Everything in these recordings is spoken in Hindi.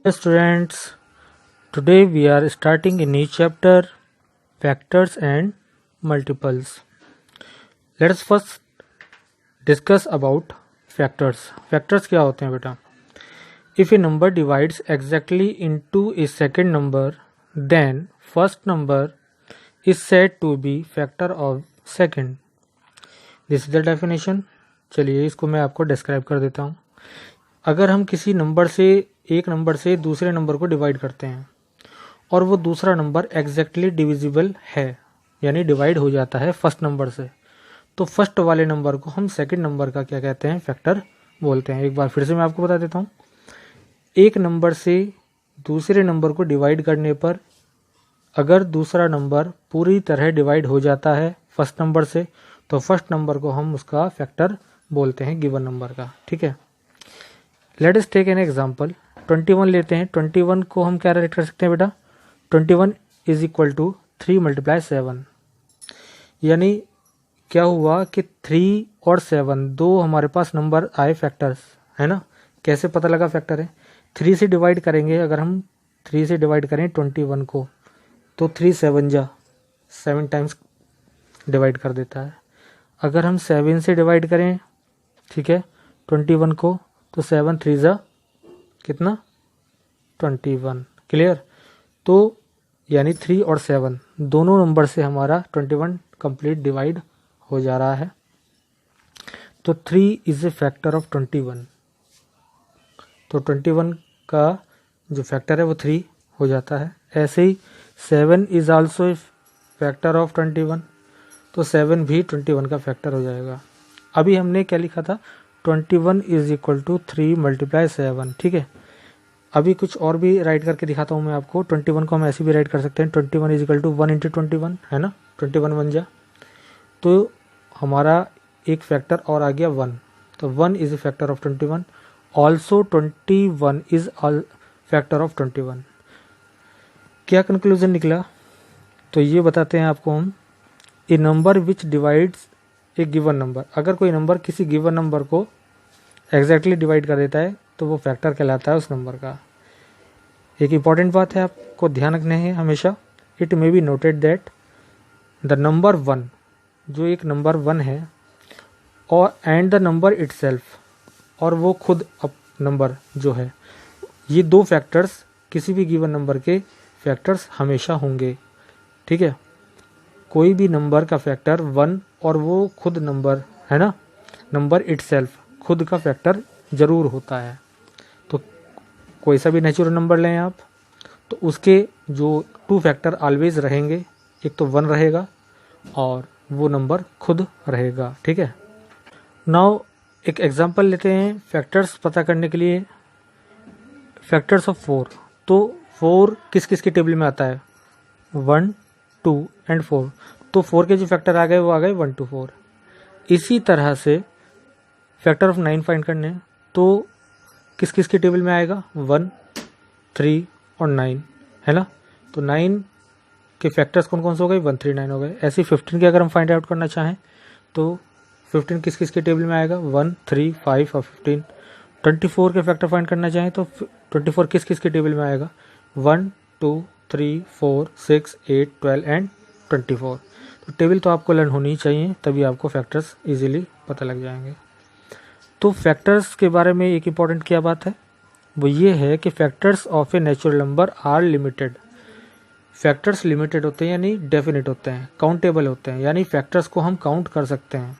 Students, today we are starting a new chapter, factors and multiples. Let us first discuss about factors. Factors क्या होते हैं बेटा? If a number divides exactly into a second number, then first number is said to be factor of second. This is the definition. चलिए इसको मैं आपको डिस्क्राइब कर देता हूँ. अगर हम किसी नंबर से एक नंबर से दूसरे नंबर को डिवाइड करते हैं और वो दूसरा नंबर एग्जैक्टली डिविजिबल है, यानी डिवाइड हो जाता है फर्स्ट नंबर से, तो फर्स्ट वाले नंबर को हम सेकंड नंबर का क्या कहते हैं? फैक्टर बोलते हैं. एक बार फिर से मैं आपको बता देता हूँ. एक नंबर से दूसरे नंबर को डिवाइड करने पर अगर दूसरा नंबर पूरी तरह डिवाइड हो जाता है फर्स्ट नंबर से, तो फर्स्ट नंबर को हम उसका फैक्टर बोलते हैं गिवन नंबर का. ठीक है, let us take an example. 21 लेते हैं. 21 को हम क्या राइट कर सकते हैं बेटा? 21 इज इक्वल टू 3 मल्टीप्लाई 7. यानी क्या हुआ कि 3 और 7 दो हमारे पास नंबर आए फैक्टर्स, है ना. कैसे पता लगा फैक्टर है? 3 से डिवाइड करेंगे. अगर हम 3 से डिवाइड करें 21 को, तो 3 7 जा 7 टाइम्स डिवाइड कर देता है. अगर हम 7 से डिवाइड करें, ठीक है, 21 को, तो 7 3 जा कितना? 21. क्लियर? तो यानी 3 और 7 दोनों नंबर से हमारा 21 कंप्लीट डिवाइड हो जा रहा है. तो 3 इज ए फैक्टर ऑफ 21. तो 21 का जो फैक्टर है वो 3 हो जाता है. ऐसे ही 7 is also a factor of 21. तो 7 भी 21 का फैक्टर हो जाएगा. अभी हमने क्या लिखा था? 21 इज इक्वल टू 3 मल्टीप्लाई 7. ठीक है, अभी कुछ और भी राइट करके दिखाता हूँ मैं आपको. 21 को हम ऐसे भी राइट कर सकते हैं. 21 इज इक्वल टू 1 इंटू 21, है ना. 21 1 जा, तो हमारा एक फैक्टर और आ गया 1. तो 1 is a factor of 21. Also 21 is factor of 21. क्या कंक्लूजन निकला? तो ये बताते हैं आपको हम. A number which divides a given number. अगर कोई नंबर किसी गिवन नंबर को एग्जैक्टली डिवाइड कर देता है तो वो फैक्टर कहलाता है उस नंबर का. एक इंपॉर्टेंट बात है आपको ध्यान रखना है हमेशा. It may be noted that the number 1, जो एक नंबर 1 है, और एंड द नंबर इटसेल्फ, और वो खुद नंबर जो है, ये दो फैक्टर्स किसी भी गिवन नंबर के फैक्टर्स हमेशा होंगे. ठीक है, कोई भी नंबर का फैक्टर 1 और वो खुद नंबर, है ना, नंबर इटसेल्फ खुद का फैक्टर ज़रूर होता है. तो कोई सा भी नेचुरल नंबर लें आप, तो उसके जो 2 फैक्टर ऑलवेज रहेंगे. एक तो 1 रहेगा और वो नंबर खुद रहेगा. ठीक है, नाउ एक एग्जांपल लेते हैं फैक्टर्स पता करने के लिए. Factors of 4. तो 4 किस किस की टेबल में आता है? 1 2 एंड 4. तो 4 के जो फैक्टर आ गए वो आ गए 1 2 4. इसी तरह से फैक्टर ऑफ 9 फाइंड करने हैं, तो किस किस की टेबल में आएगा? 1 3 और 9, है ना. तो 9 के फैक्टर्स कौन कौन से हो गए? 1 3 9 हो गए. ऐसे 15 के अगर हम फाइंड आउट करना चाहें तो 15 किस किस के टेबल में आएगा? 1 3 5 और 15. 24 के फैक्टर फाइंड करना चाहें तो 24 किस किस के टेबल में आएगा? 1 2 3 4 6 8 12 एंड 24. तो टेबल तो आपको लर्न होनी चाहिए, तभी आपको फैक्टर्स इजीली पता लग जाएंगे. तो फैक्टर्स के बारे में एक इम्पॉर्टेंट क्या बात है, वो ये है कि factors of a natural number are limited. Factors limited होते हैं, यानी डेफिनेट होते हैं, काउंटेबल होते हैं, यानी फैक्टर्स को हम काउंट कर सकते हैं.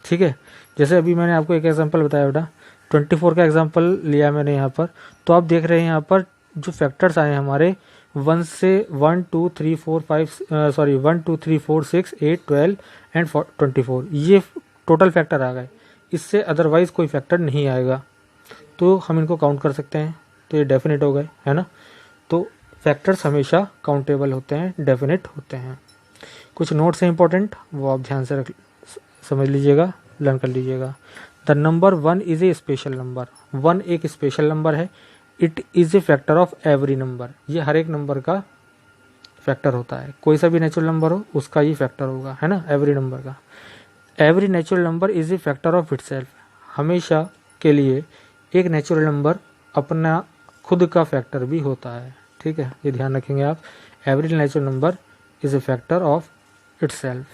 ठीक है, जैसे अभी मैंने आपको एक एग्जांपल बताया बेटा, 24 का एग्जांपल लिया मैंने यहाँ पर. तो आप देख रहे हैं यहाँ पर जो फैक्टर्स आए हमारे 1 से 1 2 3 4 5 1 2 3 4 6 8 12 एंड 24. ये टोटल फैक्टर आ गए. इससे अदरवाइज कोई फैक्टर नहीं आएगा, तो हम इनको काउंट कर सकते हैं. तो ये डेफिनेट हो गए, है ना. तो फैक्टर्स हमेशा काउंटेबल होते हैं, डेफिनेट होते हैं. कुछ नोट्स हैं इंपॉर्टेंट, वो आप ध्यान से समझ लीजिएगा, लर्न कर लीजिएगा. The number 1 is a special number. 1 एक स्पेशल नंबर है. It is a factor of every number. ये हर एक नंबर का फैक्टर होता है. कोई सा भी नेचुरल नंबर हो उसका ये फैक्टर होगा, है ना, एवरी नंबर का. Every natural number is a factor of itself. हमेशा के लिए एक नेचुरल नंबर अपना खुद का फैक्टर भी होता है। ठीक है, ये ध्यान रखेंगे आप। Every natural number is a factor of itself.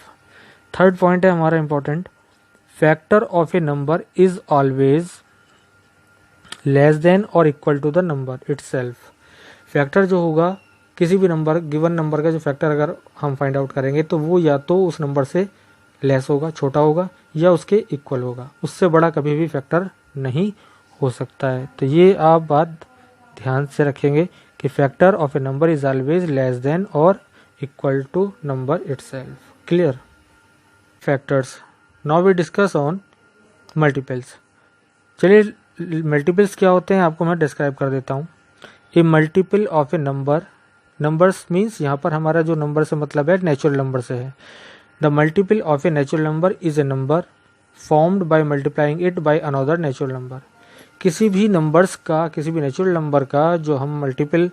Third point है हमारा important, factor of a number is always less than और equal to the number itself. Factor जो होगा किसी भी नंबर, गिवन नंबर का जो फैक्टर अगर हम फाइंड आउट करेंगे तो वो या तो उस नंबर से लेस होगा, छोटा होगा, या उसके इक्वल होगा। उससे बड़ा कभी भी फैक्टर नहीं हो सकता है। तो ये आप बात ध्यान से रखेंगे कि factor of a number is always less than और equal to number itself. Clear? Factors. Now we discuss on multiples. चलिए मल्टीपल्स क्या होते हैं आपको मैं डिस्क्राइब कर देता हूँ। A multiple of a number, numbers means यहाँ पर हमारा जो नंबर से मतलब है नेचुरल नंबर से है। The multiple of a natural number is A number formed by multiplying it by another natural number. किसी भी नंबर्स का, किसी भी नेचुरल नंबर का जो हम मल्टीपल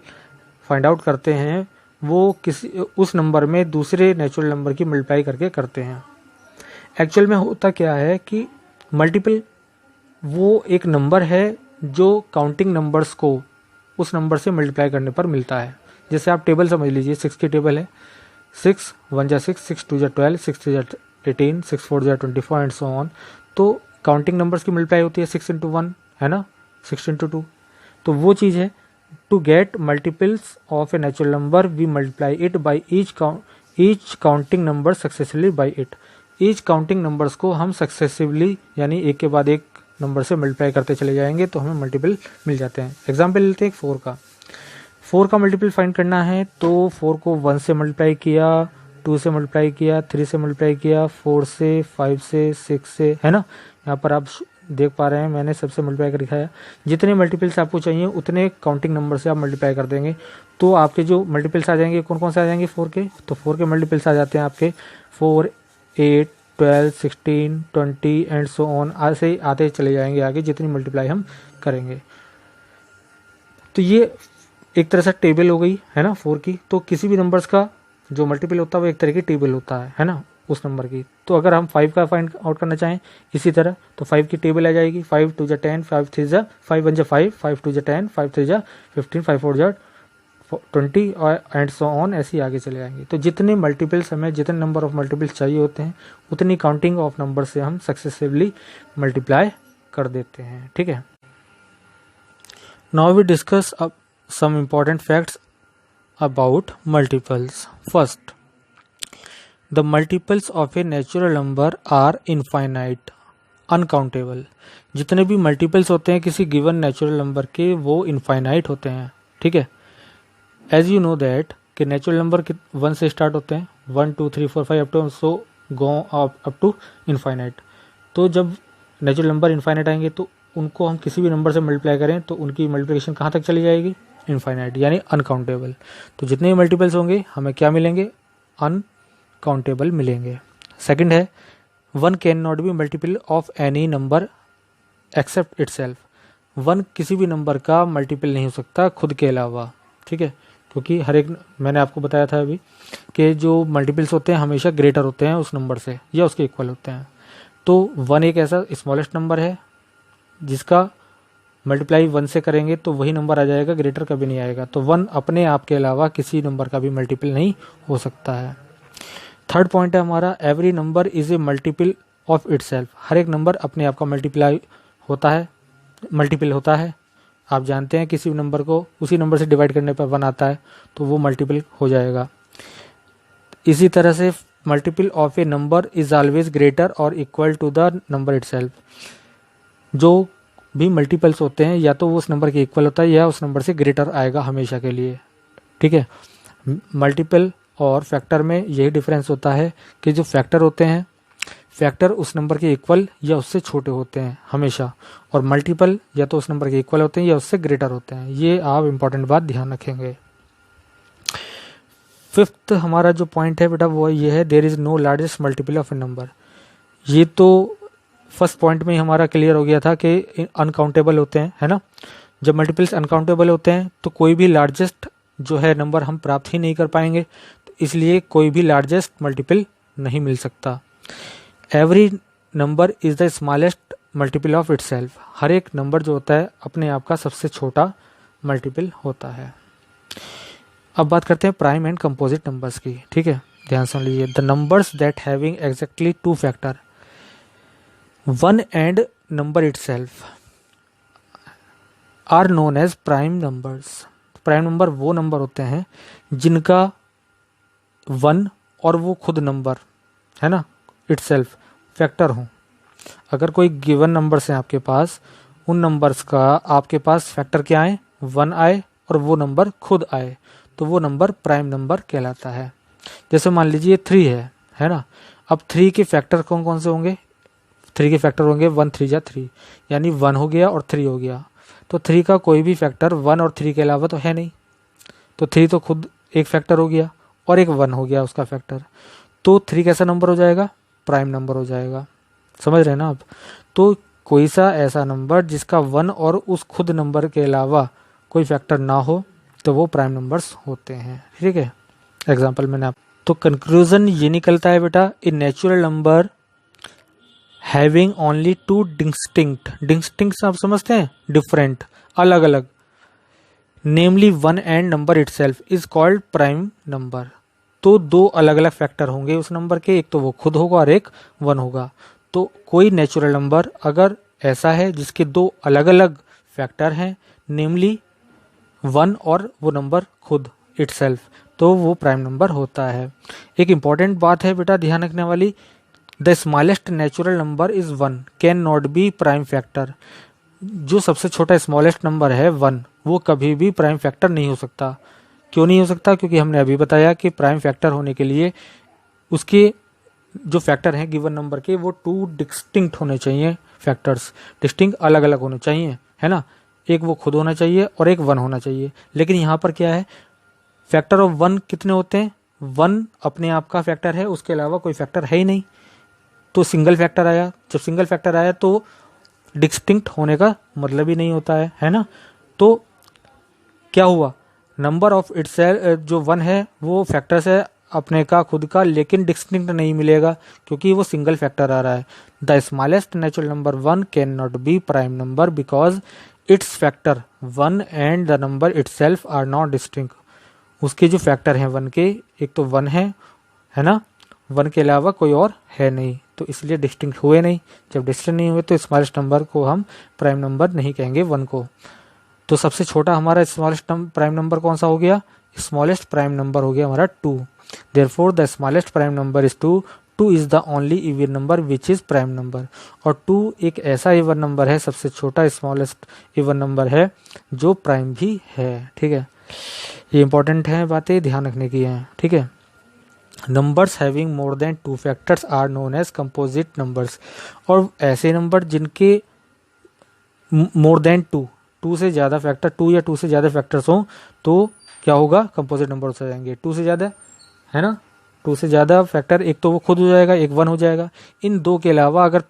फाइंड आउट करते हैं वो किसी उस नंबर में दूसरे नेचुरल नंबर की मल्टीप्लाई करके करते हैं। एक्चुअल में होता क्या है कि मल्टीपल वो एक नंबर है जो काउंटिंग नंबर्स को उस नंबर से मल्टीप्लाई करने पर मिलता है। जैसे आप टेबल समझ लीजिए, 6 की टेबल है। 6 1 जा 6, 6 2 जा 12, 6 3 जा 18, 6 4 जा 24 एंड सो ऑन। तो काउंटिंग नंबर्स की मल्टीप्लाई होती है 6 इंटू 1, है ना, 6 इंटू 2। तो वो चीज़ है, to get multiples of a natural number we multiply it by each counting number successively by it. Each counting numbers को हम सक्सेसिवली यानी एक के बाद एक नंबर से मल्टीप्लाई करते चले जाएंगे तो हमें मल्टीपल मिल जाते हैं। एग्जाम्पल लेते हैं 4 का। 4 का मल्टीपल फाइंड करना है तो 4 को 1 से मल्टीप्लाई किया, 2 से मल्टीप्लाई किया, 3 से मल्टीप्लाई किया, 4 से, 5 से, 6 से, है ना। यहाँ पर आप देख पा रहे हैं मैंने सबसे मल्टीप्लाई कर दिखाया। जितने मल्टीपल्स आपको चाहिए उतने काउंटिंग नंबर से आप मल्टीप्लाई कर देंगे तो आपके जो मल्टीपल्स आ जाएंगे कौन कौन से आ जाएंगे 4 के। तो 4 के मल्टीपल्स आ जाते हैं आपके 4, 8, 12, 16, 20 एंड सो ऑन, ऐसे ही आते चले जाएंगे आगे जितनी मल्टीप्लाई हम करेंगे। तो ये एक तरह से टेबल हो गई, है ना, 4 की। तो किसी भी नंबर्स का जो मल्टीपल होता है वो एक तरह की टेबल होता है ना, उस नंबर की। तो अगर हम 5 का फाइंड आउट करना चाहें इसी तरह तो 5 की टेबल आ जाएगी। 5 2 जा 10, 5 3 जा 5 1 जा 5, 5 2 जा 10, 5 3 जा 15, 5 4 जा 20 और एंड सो ऑन, ऐसे ही आगे चले जाएंगे। तो जितने मल्टीपल्स हमें, जितने नंबर ऑफ मल्टीपल्स चाहिए होते हैं उतनी काउंटिंग ऑफ नंबर से हम सक्सेसिवली मल्टीप्लाई कर देते हैं। ठीक है, now we discuss some important facts about multiples. First, the multiples of a natural number are infinite, uncountable. जितने भी मल्टीपल्स होते हैं किसी गिवन नेचुरल नंबर के वो इनफाइनाइट होते हैं। ठीक है, एज यू नो दैट कि नेचुरल नंबर 1 से स्टार्ट होते हैं, 1 2 3 4 5 up to so go up to infinite. तो जब नेचुरल नंबर इनफाइनाइट आएंगे तो उनको हम किसी भी नंबर से मल्टीप्लाई करें तो उनकी मल्टीप्लिकेशन कहाँ तक चली जाएगी, इनफाइनाइट यानी अनकाउंटेबल। तो जितने भी मल्टीपल्स होंगे हमें क्या मिलेंगे, अनकाउंटेबल मिलेंगे। सेकंड है, 1 can not be multiple of any number except itself. 1 किसी भी नंबर का मल्टीपल नहीं हो सकता खुद के अलावा। ठीक है, क्योंकि हर एक, मैंने आपको बताया था अभी कि जो मल्टीपल्स होते हैं हमेशा ग्रेटर होते हैं उस नंबर से या उसके इक्वल होते हैं। तो 1 एक ऐसा स्मॉलेस्ट नंबर है जिसका मल्टीप्लाई 1 से करेंगे तो वही नंबर आ जाएगा, ग्रेटर कभी नहीं आएगा। तो 1 अपने आप के अलावा किसी नंबर का भी मल्टीपल नहीं हो सकता है। थर्ड पॉइंट है हमारा, every number is a multiple of itself. हर एक नंबर अपने आप का मल्टीप्लाई होता है, मल्टीपल होता है। आप जानते हैं किसी नंबर को उसी नंबर से डिवाइड करने पर 1 आता है तो वो मल्टीपल हो जाएगा। इसी तरह से multiple of a number is always greater और equal to the number itself. जो भी मल्टीपल्स होते हैं या तो वो उस नंबर के इक्वल होता है या उस नंबर से ग्रेटर आएगा हमेशा के लिए। ठीक है, मल्टीपल और फैक्टर में यही डिफरेंस होता है कि जो फैक्टर होते हैं, फैक्टर उस नंबर के इक्वल या उससे छोटे होते हैं हमेशा, और मल्टीपल या तो उस नंबर के इक्वल होते हैं या उससे ग्रेटर होते हैं। ये आप इंपॉर्टेंट बात ध्यान रखेंगे। फिफ्थ हमारा जो पॉइंट है बेटा वो ये है, there is no largest multiple of a number. ये तो फर्स्ट पॉइंट में ही हमारा क्लियर हो गया था कि अनकाउंटेबल होते हैं, है ना। जब मल्टीपल्स अनकाउंटेबल होते हैं तो कोई भी लार्जेस्ट जो है नंबर हम प्राप्त ही नहीं कर पाएंगे, तो इसलिए कोई भी लार्जेस्ट मल्टीपल नहीं मिल सकता। Every number is the smallest multiple of itself. हर एक नंबर जो होता है अपने आप का सबसे छोटा मल्टीपल होता है। अब बात करते हैं प्राइम एंड कंपोजिट नंबर्स की। ठीक है, ध्यान सुन लीजिए। The numbers that having exactly two factor one and number itself are known as prime numbers. Prime number वो नंबर होते हैं जिनका वन और वो खुद नंबर है ना, इटसेल्फ फैक्टर हो। अगर कोई गिवन नंबर्स हैं आपके पास, उन नंबर्स का आपके पास फैक्टर क्या आए, वन आए और वो नंबर खुद आए, तो वो नंबर प्राइम नंबर कहलाता है। जैसे मान लीजिए 3 है ना। अब 3 के फैक्टर कौन कौन से होंगे, 3 के फैक्टर होंगे 1 3 जा 3, यानी 1 हो गया और 3 हो गया। तो 3 का कोई भी फैक्टर 1 और 3 के अलावा तो है नहीं, तो 3 तो खुद एक फैक्टर हो गया और एक 1 हो गया उसका फैक्टर। तो 3 कैसा नंबर हो जाएगा, प्राइम नंबर हो जाएगा। समझ रहे हैं ना आप। तो कोई सा ऐसा नंबर जिसका 1 और उस खुद नंबर के अलावा कोई फैक्टर ना हो, तो वो प्राइम नंबर्स होते हैं। ठीक है, एग्जाम्पल मैंने आप, तो कंक्लूजन ये निकलता है बेटा, ए natural number having only two distinct आप समझते हैं, डिफरेंट, अलग अलग, नेमली 1 and number itself is called prime number. तो 2 अलग अलग फैक्टर होंगे उस नंबर के, एक तो वो खुद होगा और एक 1 होगा। तो कोई नेचुरल नंबर अगर ऐसा है जिसके 2 अलग अलग फैक्टर हैं, नेमली 1 और वो नंबर खुद इटसेल्फ, तो वो प्राइम नंबर होता है। एक इंपॉर्टेंट बात है बेटा ध्यान रखने वाली, the smallest natural number is 1 can not be prime factor. जो सबसे छोटा स्मॉलेस्ट नंबर है 1, वो कभी भी प्राइम फैक्टर नहीं हो सकता। क्यों नहीं हो सकता, क्योंकि हमने अभी बताया कि प्राइम फैक्टर होने के लिए उसके जो फैक्टर हैं गिवन नंबर के, वो 2 डिस्टिंक्ट होने चाहिए फैक्टर्स, डिस्टिंक्ट अलग अलग होने चाहिए, है ना। एक वो खुद होना चाहिए और एक 1 होना चाहिए। लेकिन यहाँ पर क्या है, फैक्टर ऑफ 1 कितने होते हैं, 1 अपने आप का फैक्टर है, उसके अलावा कोई फैक्टर है ही नहीं, तो सिंगल फैक्टर आया। जब सिंगल फैक्टर आया तो डिस्टिंक्ट होने का मतलब ही नहीं होता है ना। तो क्या हुआ, नंबर ऑफ इटसेल्फ जो 1 है वो फैक्टर्स है अपने का खुद का, लेकिन डिस्टिंक्ट नहीं मिलेगा क्योंकि वो सिंगल फैक्टर आ रहा है। The smallest natural number 1 can not be prime number because its factor 1 and the number itself are not distinct. उसके जो फैक्टर हैं 1 के, एक तो 1 है ना, 1 के अलावा कोई और है नहीं, तो इसलिए डिस्टिंक्ट हुए नहीं। जब डिस्टिंक्ट नहीं हुए तो स्मॉलेस्ट नंबर को हम प्राइम नंबर नहीं कहेंगे 1 को। तो सबसे छोटा हमारा स्मॉलेस्ट प्राइम नंबर कौन सा हो गया, स्मॉलेस्ट प्राइम नंबर हो गया हमारा 2। Therefore the smallest prime number is 2। 2 is the only even number which is prime number. और 2 एक ऐसा इवन नंबर है, सबसे छोटा स्मॉलेस्ट इवन नंबर है जो प्राइम भी है। ठीक है, ये इंपॉर्टेंट है, बातें ध्यान रखने की हैं। ठीक है, numbers having more than 2 factors are known as composite numbers. और ऐसे नंबर जिनके मोर देन 2 से ज़्यादा फैक्टर, 2 या 2 से ज़्यादा फैक्टर्स हों तो क्या होगा, कंपोजिट नंबर्स हो जाएंगे। 2 से ज़्यादा है ना, 2 से ज़्यादा फैक्टर, एक तो वो खुद हो जाएगा, एक 1 हो जाएगा। इन 2 के अलावा अगर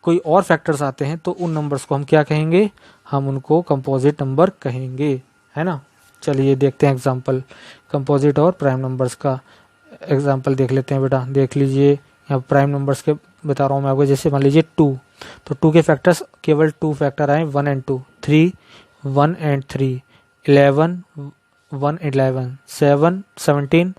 कोई और फैक्टर्स आते हैं तो उन नंबर्स को हम क्या कहेंगे, हम उनको कंपोजिट नंबर कहेंगे, है ना। चलिए देखते हैं एग्जाम्पल कंपोजिट और प्राइम नंबर्स का। एग्जाम्पल देख लेते हैं बेटा, देख लीजिए यहाँ प्राइम नंबर्स के बता रहा हूँ मैं आपको। जैसे मान लीजिए 2, तो 2 के फैक्टर्स केवल 2 फैक्टर आए, 1 एंड 2, 3 1 एंड 3, 11 1 11, 7 17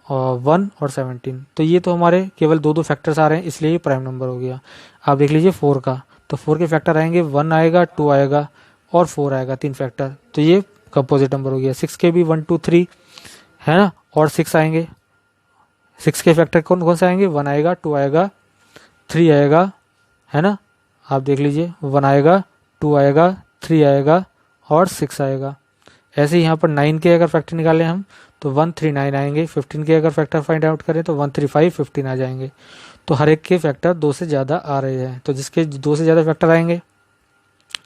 और 1 और 17। तो ये तो हमारे केवल 2 फैक्टर्स आ रहे हैं, इसलिए ये प्राइम नंबर हो गया। आप देख लीजिए 4 का, तो 4 के फैक्टर आएंगे, 1 आएगा, 2 आएगा और 4 आएगा, 3 फैक्टर, तो ये कंपोजिट नंबर हो गया। 6 के भी 1 2 3 है ना, और 6 आएंगे। 6 के फैक्टर कौन कौन से आएंगे, 1 आएगा, 2 आएगा, 3 आएगा, है ना। आप देख लीजिए 1 आएगा, 2 आएगा, 3 आएगा और 6 आएगा। ऐसे ही यहाँ पर 9 के अगर फैक्टर निकालें हम तो 1 3 9 आएंगे। 15 के अगर फैक्टर फाइंड आउट करें तो 1 3 5 15 आ जाएंगे। तो हर एक के फैक्टर 2 से ज़्यादा आ रहे हैं, तो जिसके 2 से ज़्यादा फैक्टर आएंगे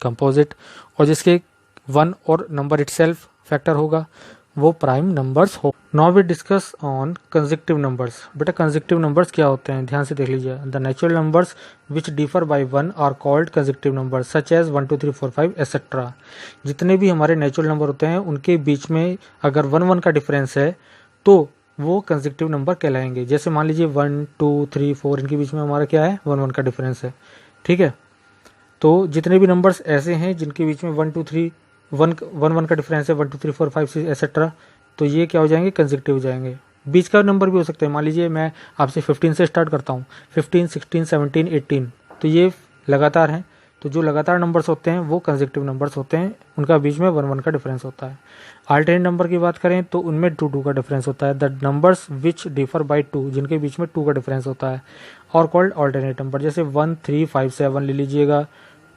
कंपोजिट, और जिसके 1 और नंबर इटसेल्फ फैक्टर होगा वो प्राइम नंबर्स हो। Now we discuss on consecutive numbers. बेटा कंसेक्टिव नंबर्स क्या होते हैं, ध्यान से देख लीजिए। The natural numbers which differ by 1 are called consecutive numbers such as 1 2 3 4 5 etcetera. जितने भी हमारे नेचुरल नंबर होते हैं उनके बीच में अगर 1 1 का डिफरेंस है तो वो कंसेक्टिव नंबर कहलाएंगे। जैसे मान लीजिए 1 2 3 4 इनके बीच में हमारा क्या है, 1 1 का डिफरेंस है। ठीक है, तो जितने भी नंबर्स ऐसे हैं जिनके बीच में 1 2 3 वन वन वन का डिफरेंस है, 1 2 3 4 5 6 एसेट्रा, तो ये क्या हो जाएंगे, कंसेक्यूटिव हो जाएंगे। बीच का नंबर भी हो सकते हैं, मान लीजिए मैं आपसे 15 से स्टार्ट करता हूँ, 15 16 17 18, तो ये लगातार हैं। तो जो लगातार नंबर्स होते हैं वो कंसेक्यूटिव नंबर्स होते हैं, उनका बीच में 1 1 का डिफरेंस होता है। अल्टरनेट नंबर की बात करें तो उनमें 2 2 का डिफरेंस होता है। The numbers which differ bye 2, जिनके बीच में 2 का डिफरेंस होता है, और कॉल्ड अल्टरनेट नंबर। जैसे 1 3 5 7 ले लीजिएगा,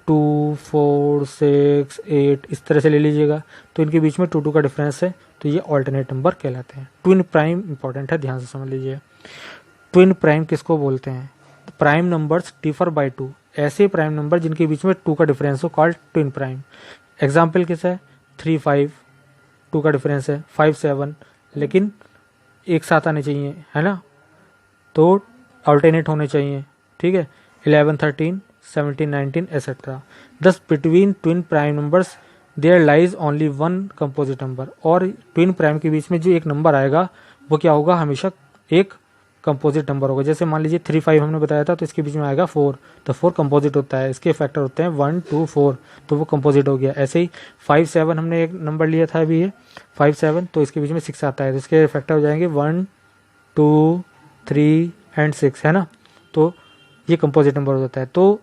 2 4 6 8 इस तरह से ले लीजिएगा, तो इनके बीच में 2 2 का डिफरेंस है, तो ये अल्टरनेट नंबर कहलाते हैं। ट्विन प्राइम इंपॉर्टेंट है, ध्यान से समझ लीजिए। ट्विन प्राइम किसको बोलते हैं? प्राइम नंबर्स डिफर बाय 2, ऐसे प्राइम नंबर जिनके बीच में 2 का डिफरेंस हो, कॉल्ड ट्विन प्राइम। एग्जाम्पल किस है? 3 5 2 का डिफरेंस है, 5 7, लेकिन एक साथ आने चाहिए, है ना, तो अल्टरनेट होने चाहिए, ठीक है। 11 13 17 19 etcetera. Thus between twin prime numbers there lies only one composite number, और ट्विन प्राइम के बीच में जो एक नंबर आएगा वो क्या होगा, हमेशा एक कंपोजिट नंबर होगा। जैसे मान लीजिए 3 5 हमने बताया था, तो इसके बीच में आएगा 4, तो 4 कंपोजिट होता है, इसके फैक्टर होते हैं 1 2 4, तो वो कंपोजिट हो गया। ऐसे ही 5 7 हमने एक नंबर लिया था अभी, ये 5 7, तो इसके बीच में 6 आता है, तो इसके फैक्टर हो जाएंगे 1 2 3 एंड 6, है ना, तो ये कंपोजिट नंबर होता है। तो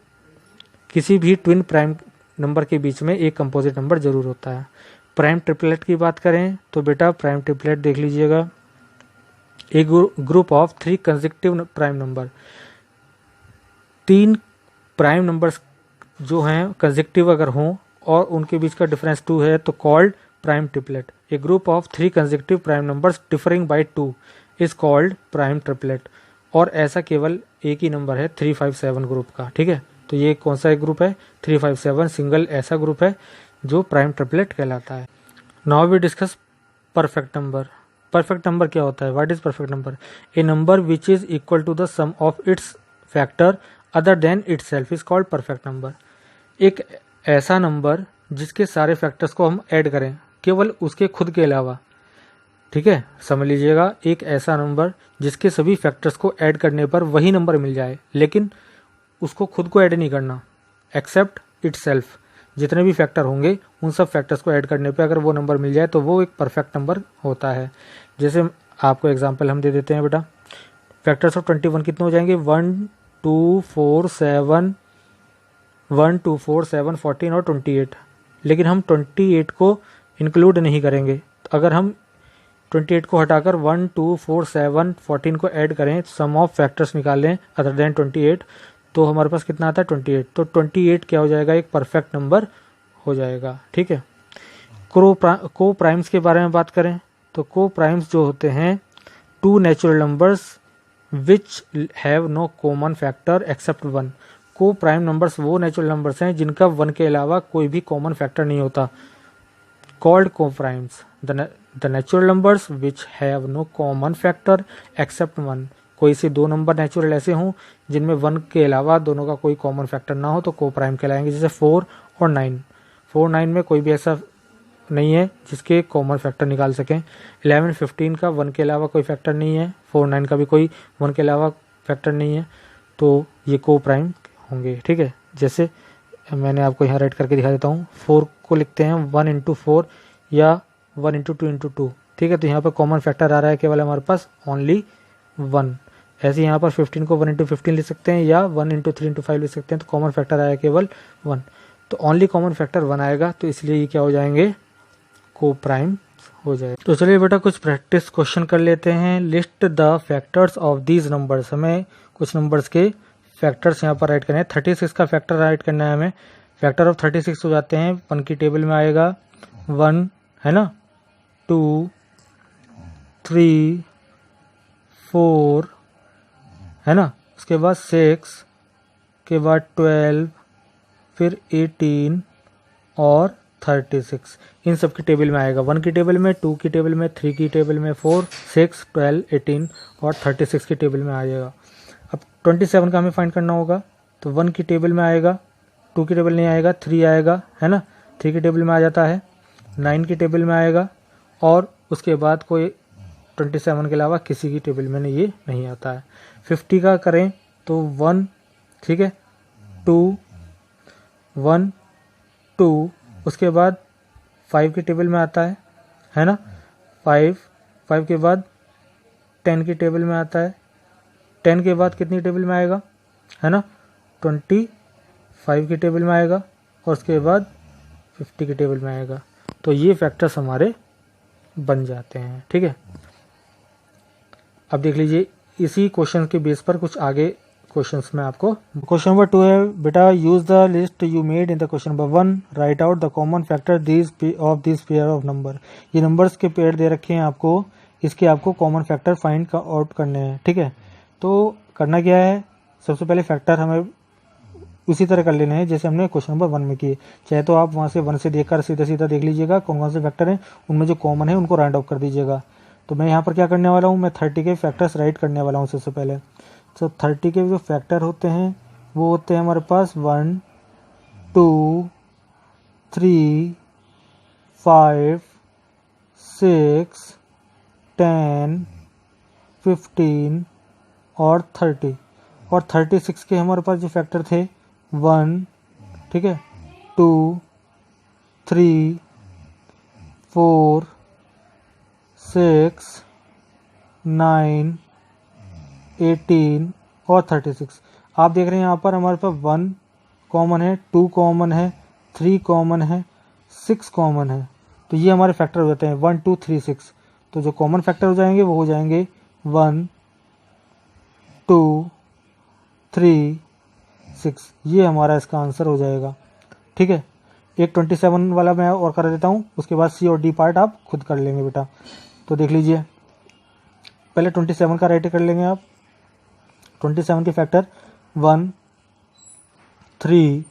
किसी भी ट्विन प्राइम नंबर के बीच में एक कंपोजिट नंबर जरूर होता है। प्राइम ट्रिपलेट की बात करें तो बेटा प्राइम ट्रिपलेट देख लीजिएगा, एक group of 3 consecutive prime number, 3 prime numbers जो हैं कंसेक्यूटिव अगर हों और उनके बीच का डिफरेंस 2 है, तो called prime triplet. A group of 3 consecutive prime numbers differing by 2 is called prime triplet. और ऐसा केवल एक ही नंबर है 3 5 7 ग्रुप का, ठीक है। तो ये कौन सा एक ग्रुप है? 3 5 7 सिंगल ऐसा ग्रुप है जो प्राइम ट्रिपलेट कहलाता है। Now we discuss perfect number. Perfect number क्या होता है? What is perfect number? A number which is equal to the sum of its factor other than itself is called perfect number. एक ऐसा नंबर जिसके सारे फैक्टर्स को हम ऐड करें केवल उसके खुद के अलावा, ठीक है, समझ लीजिएगा, एक ऐसा नंबर जिसके सभी फैक्टर्स को ऐड करने पर वही नंबर मिल जाए, लेकिन उसको खुद को ऐड नहीं करना, एक्सेप्ट इटसेल्फ। जितने भी फैक्टर होंगे उन सब फैक्टर्स को ऐड करने पे अगर वो नंबर मिल जाए तो वो एक परफेक्ट नंबर होता है। जैसे आपको एग्जांपल हम दे देते हैं बेटा, फैक्टर्स ऑफ 21 कितने हो जाएंगे? 1 2 4 7 1 2 4 7 14 और 28, लेकिन हम 28 को इंक्लूड नहीं करेंगे। अगर हम 28 को हटाकर 1 2 4 7 14 को ऐड करें, सम ऑफ फैक्टर्स निकालें अदर देन 28, तो हमारे पास कितना आता है? 28। तो 28 क्या हो जाएगा? एक परफेक्ट नंबर हो जाएगा, ठीक है। को प्राइम्स के बारे में बात करें तो को प्राइम्स जो होते हैं, 2 natural numbers which have no common factor except 1। Co prime numbers वो नेचुरल नंबर्स हैं जिनका 1 के अलावा कोई भी कॉमन फैक्टर नहीं होता, called co primes. The natural numbers which have no common factor except 1। कोई से 2 नंबर नेचुरल ऐसे हों जिनमें 1 के अलावा दोनों का कोई कॉमन फैक्टर ना हो तो को प्राइम कहलाएंगे। जैसे 4 और 9, 4 9 में कोई भी ऐसा नहीं है जिसके कॉमन फैक्टर निकाल सकें। 11 15 का 1 के अलावा कोई फैक्टर नहीं है, 4 9 का भी कोई 1 के अलावा फैक्टर नहीं है, तो ये को प्राइम होंगे, ठीक है। जैसे मैंने आपको यहाँ राइट करके दिखा देता हूँ, 4 को लिखते हैं 1 इंटू 4 या 1 इंटू 2 इंटू 2, ठीक है। तो यहाँ पर कॉमन फैक्टर आ रहा है केवल हमारे पास ओनली 1। ऐसे यहाँ पर 15 को 1 इंटू 15 लिख सकते हैं या 1 इंटू 3 इंटू 5 लिख सकते हैं, तो कॉमन फैक्टर आया केवल 1, तो ओनली कॉमन फैक्टर 1 आएगा, तो इसलिए ये क्या हो जाएंगे? को प्राइम हो जाए। तो चलिए बेटा कुछ प्रैक्टिस क्वेश्चन कर लेते हैं। List the factors of these numbers. हमें कुछ नंबर्स के फैक्टर्स यहाँ पर राइट करने हैं। 36 का फैक्टर राइट करना है हमें। फैक्टर ऑफ 36 हो जाते हैं, 1 की टेबल में आएगा 1, है ना, 2 3 4, है ना, उसके बाद 6 के बाद 12, फिर 18 और 36, इन सब की टेबल में आएगा। 1 की टेबल में, 2 की टेबल में, 3 की टेबल में, 4 6 12 18 और 36 की टेबल में आ जाएगा। अब 27 का हमें फाइंड करना होगा, तो 1 की टेबल में आएगा, 2 की टेबल नहीं आएगा, 3 आएगा, है ना, 3 की टेबल में आ जाता है, 9 की टेबल में आएगा, और उसके बाद कोई 27 के अलावा किसी की टेबल में ये नहीं आता है। 50 का करें तो 1, ठीक है, 2 1 2, उसके बाद 5 के टेबल में आता है ना। 5 के बाद 10 के टेबल में आता है, 10 के बाद कितनी टेबल में आएगा, है ना, 25 के टेबल में आएगा, और उसके बाद 50 के टेबल में आएगा। तो ये फैक्टर्स हमारे बन जाते हैं, ठीक है। अब देख लीजिए इसी क्वेश्चन के बेस पर कुछ आगे क्वेश्चंस में आपको। क्वेश्चन नंबर 2 है बेटा, use the list you made in the question number 1, right out the common factor of this pair of number. ये नंबर्स के पेयर दे रखे हैं आपको, इसके आपको कॉमन फैक्टर फाइंड आउट करने हैं, ठीक है। तो करना क्या है, सबसे पहले फैक्टर हमें उसी तरह कर लेने हैं जैसे हमने क्वेश्चन नंबर 1 में किए। चाहे तो आप वहाँ से 1 से देखकर सीधा सीधा देख लीजिएगा कौन कौन से फैक्टर हैं, उनमें जो कॉमन है उनको राउंड ऑफ कर दीजिएगा। तो मैं यहाँ पर क्या करने वाला हूँ, मैं 30 के फैक्टर्स राइट करने वाला हूँ सबसे पहले। तो 30 के जो फैक्टर होते हैं वो होते हैं हमारे पास 1 2 3 5 6 10 15 और 30। और 36 के हमारे पास जो फैक्टर थे 1, ठीक है, 2 3 4 6 9 18 और 36। आप देख रहे हैं यहाँ पर हमारे पास 1 कॉमन है, 2 कॉमन है, 3 कॉमन है, 6 कॉमन है। तो ये हमारे फैक्टर हो जाते हैं 1 2 3 6। तो जो कॉमन फैक्टर हो जाएंगे वो हो जाएंगे 1 2 3 6। ये हमारा इसका आंसर हो जाएगा, ठीक है। एक 27 वाला मैं और कर देता हूँ, उसके बाद सी और डी पार्ट आप खुद कर लेंगे बेटा। तो देख लीजिए पहले 27 का राइट कर लेंगे आप। 27 के फैक्टर 1 3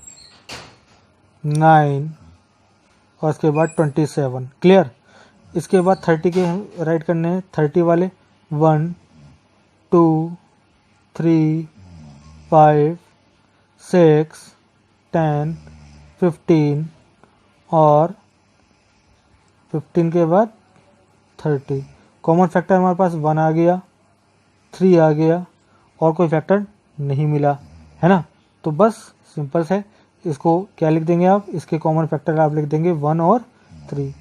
9 और उसके बाद 27, क्लियर। इसके बाद 30 के राइट करने हैं, 30 वाले 1 2 3 5 6 10 15 और 15 के बाद 30। कॉमन फैक्टर हमारे पास 1 आ गया, 3 आ गया और कोई फैक्टर नहीं मिला, है ना। तो बस सिंपल है, इसको क्या लिख देंगे आप, इसके कॉमन फैक्टर आप लिख देंगे 1 और 3।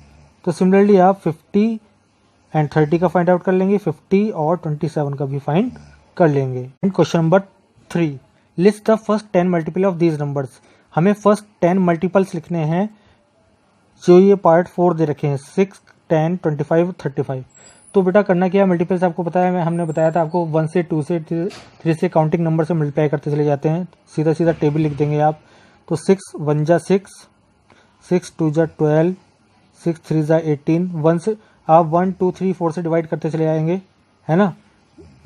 तो सिमिलरली आप 50 एंड 30 का फाइंड आउट कर लेंगे, 50 और 27 का भी फाइंड कर लेंगे। Question number 3, list the first 10 multiple of these numbers. हमें फर्स्ट 10 मल्टीपल्स लिखने हैं जो ये पार्ट 4 दे रखे हैं, 6 10 25 35। तो बेटा करना क्या है, मल्टीपल्स आपको पता है, हमने बताया था आपको 1 से 2 से 3 से काउंटिंग नंबर से मल्टीप्लाई करते चले जाते हैं। सीधा सीधा टेबल लिख देंगे आप। तो 6 1 जा 6, 6 2 जा 12, 6 3 जा 18। 1 से आप 1 2 3 4 से डिवाइड करते चले आएंगे, है ना।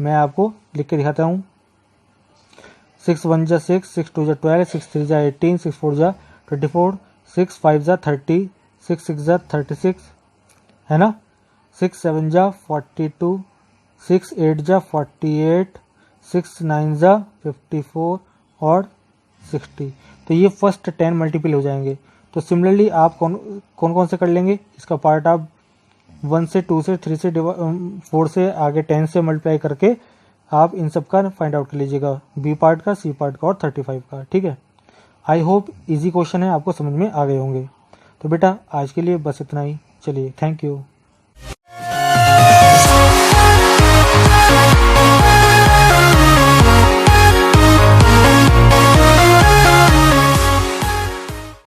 मैं आपको लिख के दिखाता हूँ। 6 1 जा 6, 6 2 जा 12, 6 3 जा 18, 6 4 जा 24, 6 5 जा 30, 6 6 जा 36, है ना। 6 7 जा 42, 6 8 जा 48, 6 9 जा 54 और 60। तो ये फर्स्ट 10 मल्टीपल हो जाएंगे। तो सिमिलरली आप कौन कौन से कर लेंगे, इसका पार्ट आप 1 से 2 से 3 से 4 से आगे 10 से मल्टीप्लाई करके आप इन सब का फाइंड आउट कर लीजिएगा, बी पार्ट का, सी पार्ट का और 35 का, ठीक है। आई होप इजी क्वेश्चन है, आपको समझ में आ गए होंगे। तो बेटा आज के लिए बस इतना ही, चलिए थैंक यू।